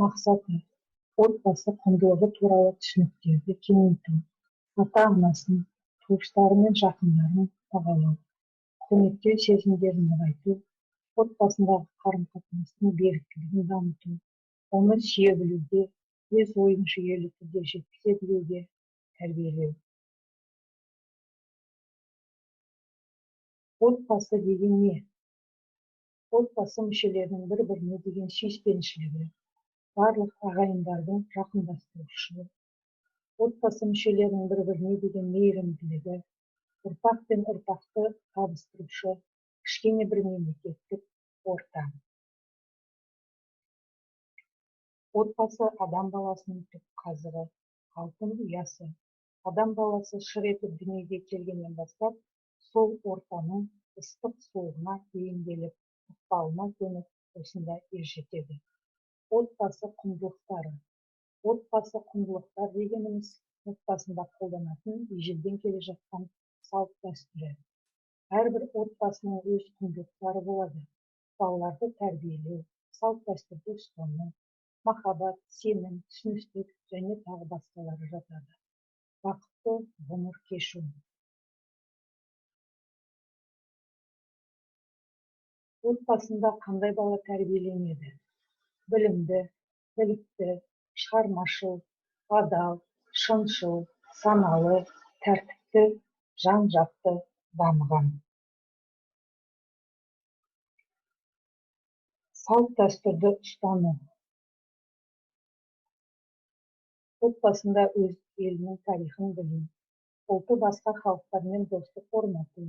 Мақсаты отбасы құндылығы туралы түсініктерді кеңейту, ата-анасын, туыстары мен жақындарын бағалау, құрметтеу сезімдерін нығайту, отбасындағы қарым-қатынастың беріктілігін дамыту, оны сүйе білуге, өз ойын жүйелі түрде жеткізе білуге тәрбиелеу. Отбасы деген не? Отбасы мүшелерінің бір-біріне деген сүйіспеншілігі, барлық ағайындардың жақындастырушы, отбасы мүшелерінің бір-біріне деген мейірімділігі, ұрпақ пен ұрпақты табыстырушы кішкене бір мемлекеттік орта. Отбасы адам баласының түп қазығы, алтын ұясы. Адам баласы шыр етіп дүниеге келгеннен бастап, сол ортаның ыстық суығына бейімделіп, ықпалына көніп осында ержетеді. Отбасы құндылықтары. Отбасы құндылықтар дегеніміз отбасында қолданатын ежелден келе жатқан салт дәстүрі. Әрбір отбасының өз құндылықтары болады. Балаларды тәрбиелеу, салт дәстүрді ұстану, махаббат, сенім, түсіністік және тағы басқалары жатады. Бақытты ғұмыр кешу. Отбасында қандай бала тәрбиеленеді? Білімді, білікті, шығармашыл, адал, шыншыл, саналы, тәртіпті, жан-жақты дамыған. Салт дәстүрді ұстану. Отбасында өз елінің тарихын білу, ұлты басқа халықтармен достық орнату,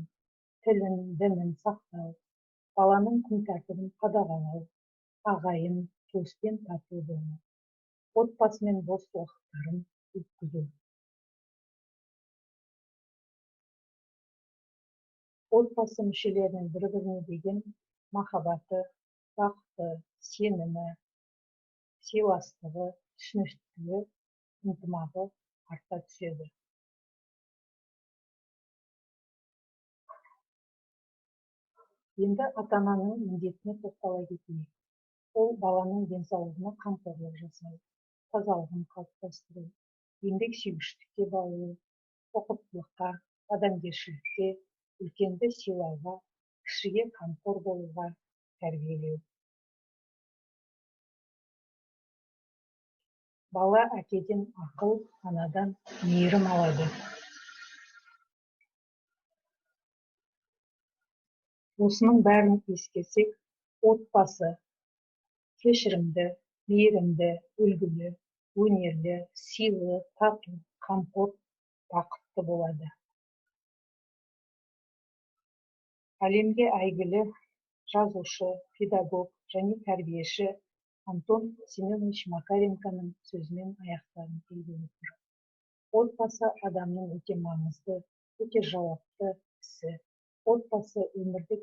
тілін, дінін сақтау, баланың күн тәртібін қадағалау, ағайын, туыспен тату болу, отбасымен бос уақыттарын өткізу. Отбасы мүшелерінің бір-біріне деген махаббаты, бақыты, сенімі, сыйластығы, түсіністігі, ынтымағы арта түседі. Енді ата-ананың міндетіне тоқтала кетейік. Ол баланың денсаулығына қамқорлық жасау, тазалығын қалыптастыру, еңбексүйгіштікке баулу, ұқыптылыққа, адамгершілікке, үлкенді сыйлауға, кішіге қамқор болуға тәрбиелеу. Бала әкеден ақыл, анадан мейірім алады. Осының бәрін ескерсек, отбасы кешірімді, мейірімді, үлгілі, өнерлі, сыйлы, тату, қамқор, бақытты болады. Әлемге әйгілі жазушы, педагог және тәрбиеші Антон Семенович Макаренконың сөзімен аяқтарын келгелі тұр. Отбасы адамның өте маңызды, өте жауапты ісі. Отбасы өмірді